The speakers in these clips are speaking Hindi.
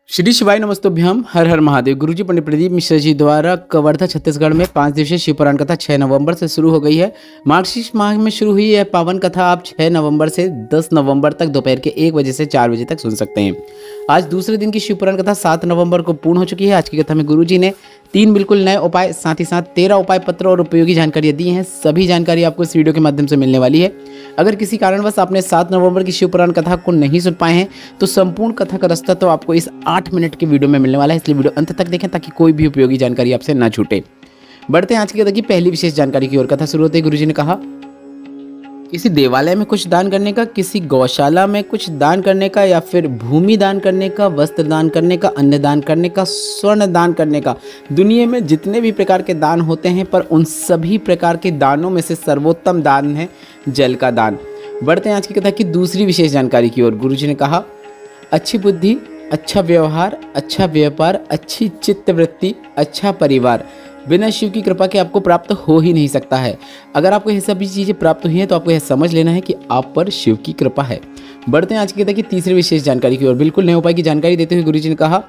श्री शिवाय नमस्तुभ्यम। हर हर महादेव। गुरुजी पंडित प्रदीप मिश्रा जी द्वारा कवर्धा छत्तीसगढ़ में 5 दिवसीय शिव पुराण कथा 6 नवंबर से शुरू हो गई है। मार्गशीर्ष माह में शुरू हुई यह पावन कथा आप 6 नवंबर से 10 नवंबर तक दोपहर के 1 बजे से 4 बजे तक सुन सकते हैं। आज दूसरे दिन की शिव पुराण कथा 7 नवंबर को पूर्ण हो चुकी है। आज की कथा में गुरुजी ने 3 बिल्कुल नए उपाय, साथ ही साथ 13 उपाय पत्र और उपयोगी जानकारियाँ दी हैं। सभी जानकारी आपको इस वीडियो के माध्यम से मिलने वाली है। अगर किसी कारणवश आपने 7 नवंबर की शिव पुराण कथा को नहीं सुन पाए हैं तो संपूर्ण कथा का रास्ता तो आपको इस 8 मिनट के वीडियो में मिलने वाला है, इसलिए वीडियो अंत तक देखें ताकि कोई भी उपयोगी जानकारी आपसे ना छूटे। बढ़ते हैं आज की कथा की पहली विशेष जानकारी की ओर। कथा शुरू होते ही गुरुजी ने कहा, किसी देवालय में कुछ दान करने का, किसी गौशाला में कुछ दान करने का, या फिर भूमि दान करने का, वस्त्र दान करने का, अन्न दान करने का, स्वर्ण दान करने का, दुनिया में जितने भी प्रकार के दान होते हैं पर उन सभी प्रकार के दानों में से सर्वोत्तम दान है जल का दान। बढ़ते हैं आज की कथा की दूसरी विशेष जानकारी की ओर। गुरुजी ने कहा, अच्छी बुद्धि, अच्छा व्यवहार, अच्छा व्यापार, अच्छी चित्तवृत्ति, अच्छा परिवार बिना शिव की कृपा के आपको प्राप्त हो ही नहीं सकता है। अगर आपको ये सभी चीज़ें प्राप्त हुई हैं तो आपको यह समझ लेना है कि आप पर शिव की कृपा है। बढ़ते हैं आज की कथा की तीसरी विशेष जानकारी की ओर। बिल्कुल नए उपाय की जानकारी देते हुए गुरुजी ने कहा,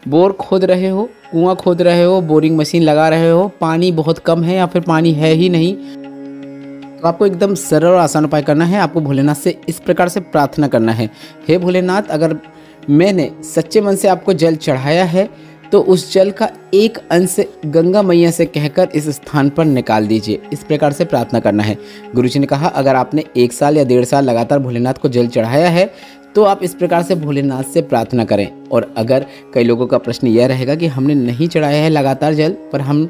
बोर खोद रहे हो, कुआं खोद रहे हो, बोरिंग मशीन लगा रहे हो, पानी बहुत कम है या फिर पानी है ही नहीं, तो आपको एकदम सरल और आसान उपाय करना है। आपको भोलेनाथ से इस प्रकार से प्रार्थना करना है, हे भोलेनाथ, अगर मैंने सच्चे मन से आपको जल चढ़ाया है तो उस जल का एक अंश गंगा मैया से कहकर इस स्थान पर निकाल दीजिए। इस प्रकार से प्रार्थना करना है। गुरुजी ने कहा, अगर आपने 1 साल या 1.5 साल लगातार भोलेनाथ को जल चढ़ाया है तो आप इस प्रकार से भोलेनाथ से प्रार्थना करें। और अगर कई लोगों का प्रश्न यह रहेगा कि हमने नहीं चढ़ाया है लगातार जल, पर हम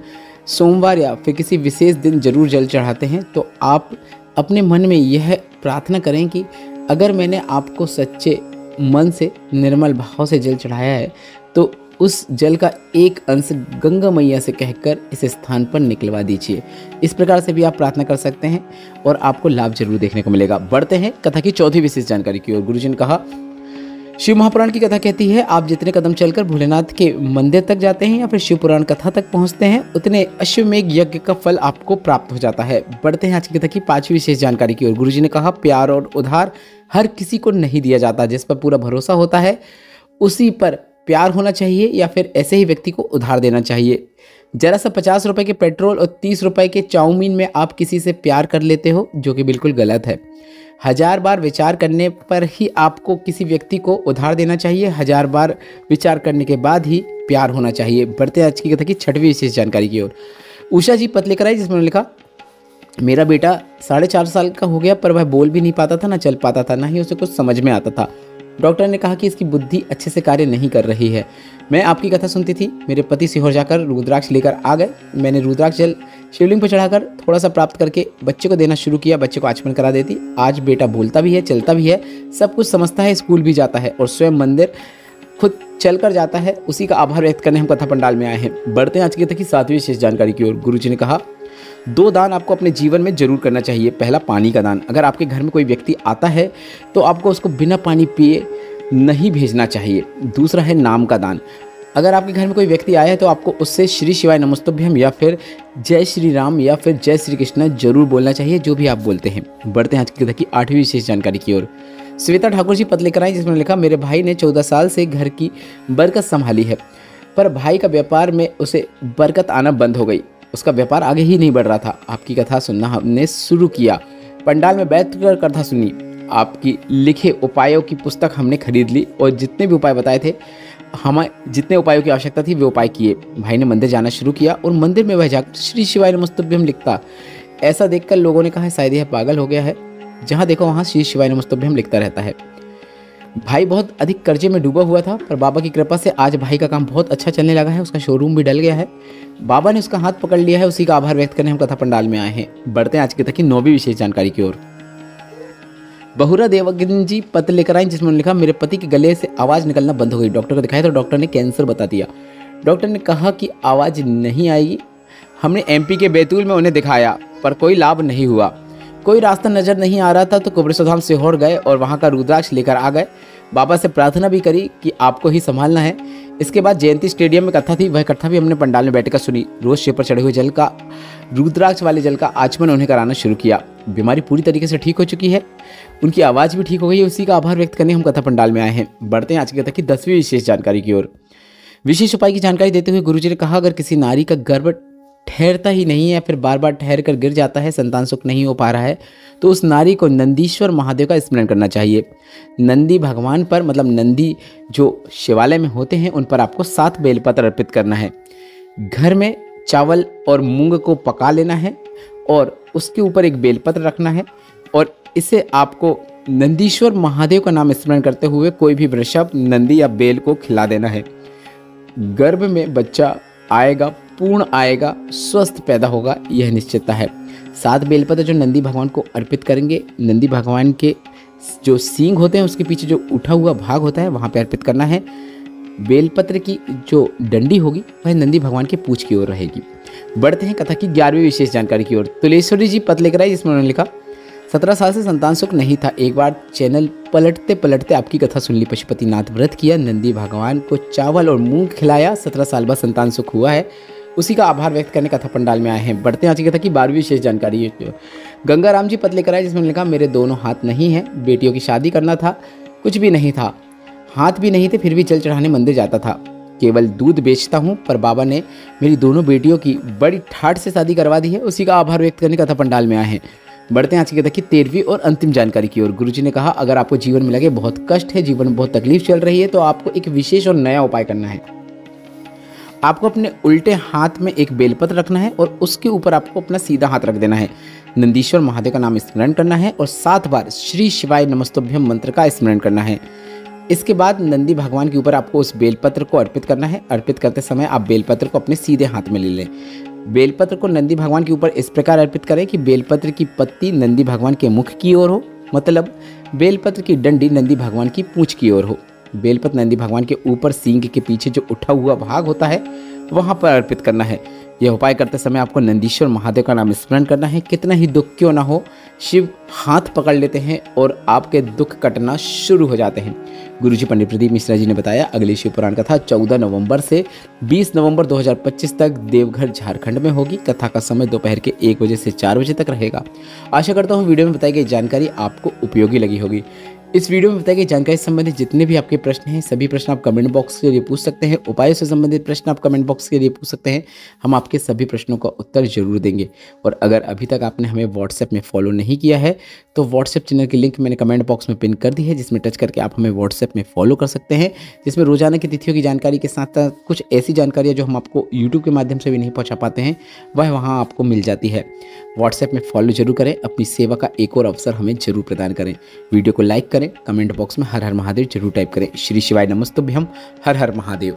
सोमवार या फिर किसी विशेष दिन जरूर जल चढ़ाते हैं, तो आप अपने मन में यह प्रार्थना करें कि अगर मैंने आपको सच्चे मन से निर्मल भाव से जल चढ़ाया है तो उस जल का एक अंश गंगा मैया से कहकर इस स्थान पर निकलवा दीजिए। इस प्रकार से भी आप प्रार्थना कर सकते हैं और आपको लाभ जरूर देखने को मिलेगा। बढ़ते हैं कथा की चौथी विशेष जानकारी की ओर। गुरुजी ने कहा, शिव महापुराण की कथा कहती है, आप जितने कदम चलकर भोलेनाथ के मंदिर तक जाते हैं या फिर शिव पुराण कथा तक पहुंचते हैं उतने अश्वमेघ यज्ञ का फल आपको प्राप्त हो जाता है। बढ़ते हैं आज की कथा की 5वीं विशेष जानकारी की ओर। गुरुजी ने कहा, प्यार और उधार हर किसी को नहीं दिया जाता। जिस पर पूरा भरोसा होता है उसी पर प्यार होना चाहिए या फिर ऐसे ही व्यक्ति को उधार देना चाहिए। जरा सा 50 रुपए के पेट्रोल और 30 रुपए के चाउमीन में आप किसी से प्यार कर लेते हो, जो कि बिल्कुल गलत है। 1000 बार विचार करने पर ही आपको किसी व्यक्ति को उधार देना चाहिए। 1000 बार विचार करने के बाद ही प्यार होना चाहिए। बढ़ते हैं आज की कथा की 6वीं विशेष जानकारी की ओर। उषा जी पत्र लेकर आई जिसमें लिखा, मेरा बेटा 4.5 साल का हो गया पर वह बोल भी नहीं पाता था, ना चल पाता था, ना ही उसे कुछ समझ में आता था। डॉक्टर ने कहा कि इसकी बुद्धि अच्छे से कार्य नहीं कर रही है। मैं आपकी कथा सुनती थी, मेरे पति सीहोर जाकर रुद्राक्ष लेकर आ गए। मैंने रुद्राक्ष जल शिवलिंग पर चढ़ाकर थोड़ा सा प्राप्त करके बच्चे को देना शुरू किया। बच्चे को आचमन करा देती। आज बेटा बोलता भी है, चलता भी है, सब कुछ समझता है, स्कूल भी जाता है और स्वयं मंदिर खुद चलकर जाता है। उसी का आभार व्यक्त करने हम कथा पंडाल में आए हैं। बढ़ते हैं आज की कथा की 7वीं विशेष जानकारी की ओर। गुरुजी ने कहा, 2 दान आपको अपने जीवन में जरूर करना चाहिए। पहला, पानी का दान। अगर आपके घर में कोई व्यक्ति आता है तो आपको उसको बिना पानी पिए नहीं भेजना चाहिए। दूसरा है नाम का दान। अगर आपके घर में कोई व्यक्ति आया है तो आपको उससे श्री शिवाय नमस्तुभ्यम या फिर जय श्री राम या फिर जय श्री कृष्ण जरूर बोलना चाहिए, जो भी आप बोलते हैं। बढ़ते हैं आज की कथा की 8वीं विशेष जानकारी की ओर। श्वेता ठाकुर जी पत्र लेकर आई जिसमें लिखा, मेरे भाई ने 14 साल से घर की बरकत संभाली है पर भाई का व्यापार में उसे बरकत आना बंद हो गई। उसका व्यापार आगे ही नहीं बढ़ रहा था। आपकी कथा सुनना हमने शुरू किया, पंडाल में बैठकर कथा सुनी, आपकी लिखे उपायों की पुस्तक हमने खरीद ली और जितने भी उपाय बताए थे, हमें जितने उपायों की आवश्यकता थी वे उपाय किए। भाई ने मंदिर जाना शुरू किया और मंदिर में वह जाकर श्री शिवाय नमस्तुभ्यम लिखता। ऐसा देखकर लोगों ने कहा, शायद यह पागल हो गया है, जहाँ देखो वहाँ श्री शिवाय नमस्तुभ्यम लिखता रहता है। भाई बहुत अधिक कर्जे में डूबा हुआ था पर बाबा की कृपा से आज भाई का काम बहुत अच्छा चलने लगा है। उसका शोरूम भी डल गया है। बाबा ने उसका हाथ पकड़ लिया है। उसी का आभार व्यक्त करने हम कथा पंडाल में आए हैं। बढ़ते हैं आज की कथा की 9वीं विशेष जानकारी की ओर। बहुरा देवगन जी पत्र लेकर आई जिसमें लिखा, मेरे पति के गले से आवाज़ निकलना बंद हो गई। डॉक्टर को दिखाया तो डॉक्टर ने कैंसर बता दिया। डॉक्टर ने कहा कि आवाज़ नहीं आएगी। हमने MP के बैतूल में उन्हें दिखाया पर कोई लाभ नहीं हुआ। कोई रास्ता नज़र नहीं आ रहा था तो कुबरेश्वर धाम सीहोर गए और वहाँ का रुद्राक्ष लेकर आ गए। बाबा से प्रार्थना भी करी कि आपको ही संभालना है। इसके बाद जयंती स्टेडियम में कथा थी, वह कथा भी हमने पंडाल में बैठकर सुनी। रोज शिव पर चढ़े हुए जल का, रुद्राक्ष वाले जल का आचमन उन्हें कराना शुरू किया। बीमारी पूरी तरीके से ठीक हो चुकी है, उनकी आवाज़ भी ठीक हो गई है। उसी का आभार व्यक्त करने हम कथा पंडाल में आए हैं। बढ़ते हैं आज की कथा की 10वीं विशेष जानकारी की ओर। विशेष उपाय की जानकारी देते हुए गुरुजी ने कहा, अगर किसी नारी का गर्भ ठहरता ही नहीं है, फिर बार बार ठहर कर गिर जाता है, संतान सुख नहीं हो पा रहा है, तो उस नारी को नंदीश्वर महादेव का स्मरण करना चाहिए। नंदी भगवान पर, मतलब नंदी जो शिवालय में होते हैं, उन पर आपको 7 बेलपत्र अर्पित करना है। घर में चावल और मूंग को पका लेना है और उसके ऊपर एक बेलपत्र रखना है और इसे आपको नंदीश्वर महादेव का नाम स्मरण करते हुए कोई भी वृषभ, नंदी या बेल को खिला देना है। गर्भ में बच्चा आएगा, पूर्ण आएगा, स्वस्थ पैदा होगा, यह निश्चितता है। 7 बेलपत्र जो नंदी भगवान को अर्पित करेंगे, नंदी भगवान के जो सींग होते हैं उसके पीछे जो उठा हुआ भाग होता है वहाँ पे अर्पित करना है। बेलपत्र की जो डंडी होगी वह नंदी भगवान के पूंछ की ओर रहेगी। बढ़ते हैं कथा की 11वीं विशेष जानकारी की ओर। तुलेश्वरी जी पत्र लेकर आई, जिसमें उन्होंने लिखा, 17 साल से संतान सुख नहीं था। एक बार चैनल पलटते पलटते आपकी कथा सुन ली। पशुपतिनाथ व्रत किया, नंदी भगवान को चावल और मूंग खिलाया, 17 साल बाद संतान सुख हुआ है। उसी का आभार व्यक्त करने कथा पंडाल में आए हैं। बढ़ते हैं आज की कथा की 12वीं विशेष जानकारी है। गंगाराम जी पत्र लेकर आए, जिसमें लिखा, मेरे दोनों हाथ नहीं हैं, बेटियों की शादी करना था, कुछ भी नहीं था, हाथ भी नहीं थे, फिर भी जल चढ़ाने मंदिर जाता था। केवल दूध बेचता हूँ, पर बाबा ने मेरी दोनों बेटियों की बड़ी ठाठ से शादी करवा दी है। उसी का आभार व्यक्त करने कथा पंडाल में आए हैं। बढ़ते हैं आज की कथा की 13वीं और अंतिम जानकारी की ओर। गुरुजी ने कहा, अगर आपको जीवन में लगे बहुत कष्ट है, जीवन में बहुत तकलीफ चल रही है, तो आपको एक विशेष और नया उपाय करना है। आपको अपने उल्टे हाथ में एक बेलपत्र रखना है और उसके ऊपर आपको अपना सीधा हाथ रख देना है। नंदीश्वर महादेव का नाम स्मरण करना है और 7 बार श्री शिवाय नमस्तुभ्यम मंत्र का स्मरण करना है। इसके बाद नंदी भगवान के ऊपर आपको उस बेलपत्र को अर्पित करना है। अर्पित करते समय आप बेलपत्र को अपने सीधे हाथ में ले लें। बेलपत्र को नंदी भगवान के ऊपर इस प्रकार अर्पित करें कि बेलपत्र की पत्ती नंदी भगवान के मुख की ओर हो, मतलब बेलपत्र की डंडी नंदी भगवान की पूंछ की ओर हो। बेलपत्र नंदी भगवान के ऊपर सींग के पीछे जो उठा हुआ भाग होता है वहाँ पर अर्पित करना है। यह उपाय करते समय आपको नंदीश्वर महादेव का नाम स्मरण करना है। कितना ही दुख क्यों ना हो, शिव हाथ पकड़ लेते हैं और आपके दुख कटना शुरू हो जाते हैं। गुरुजी पंडित प्रदीप मिश्रा जी ने बताया, अगली शिव पुराण कथा 14 नवंबर से 20 नवंबर 2025 तक देवघर झारखंड में होगी। कथा का समय दोपहर के 1 बजे से 4 बजे तक रहेगा। आशा करता हूँ वीडियो में बताई गई जानकारी आपको उपयोगी लगी होगी। इस वीडियो में बताई गई जानकारी से संबंधित जितने भी आपके प्रश्न हैं, सभी प्रश्न आप कमेंट बॉक्स के लिए पूछ सकते हैं। उपायों से संबंधित प्रश्न आप कमेंट बॉक्स के लिए पूछ सकते हैं। हम आपके सभी प्रश्नों का उत्तर जरूर देंगे। और अगर अभी तक आपने हमें व्हाट्सएप में फॉलो नहीं किया है तो व्हाट्सएप चैनल की लिंक मैंने कमेंट बॉक्स में पिन कर दी है, जिसमें टच करके आप हमें व्हाट्सएप में फॉलो कर सकते हैं, जिसमें रोजाना की तिथियों की जानकारी के साथ साथ कुछ ऐसी जानकारियाँ जो हम आपको यूट्यूब के माध्यम से भी नहीं पहुँचा पाते हैं वह वहाँ आपको मिल जाती है। व्हाट्सएप में फॉलो जरूर करें, अपनी सेवा का एक और अवसर हमें जरूर प्रदान करें। वीडियो को लाइक करें, कमेंट बॉक्स में हर हर महादेव जरूर टाइप करें। श्री शिवाय नमस्तुभ्यम, हर हर महादेव।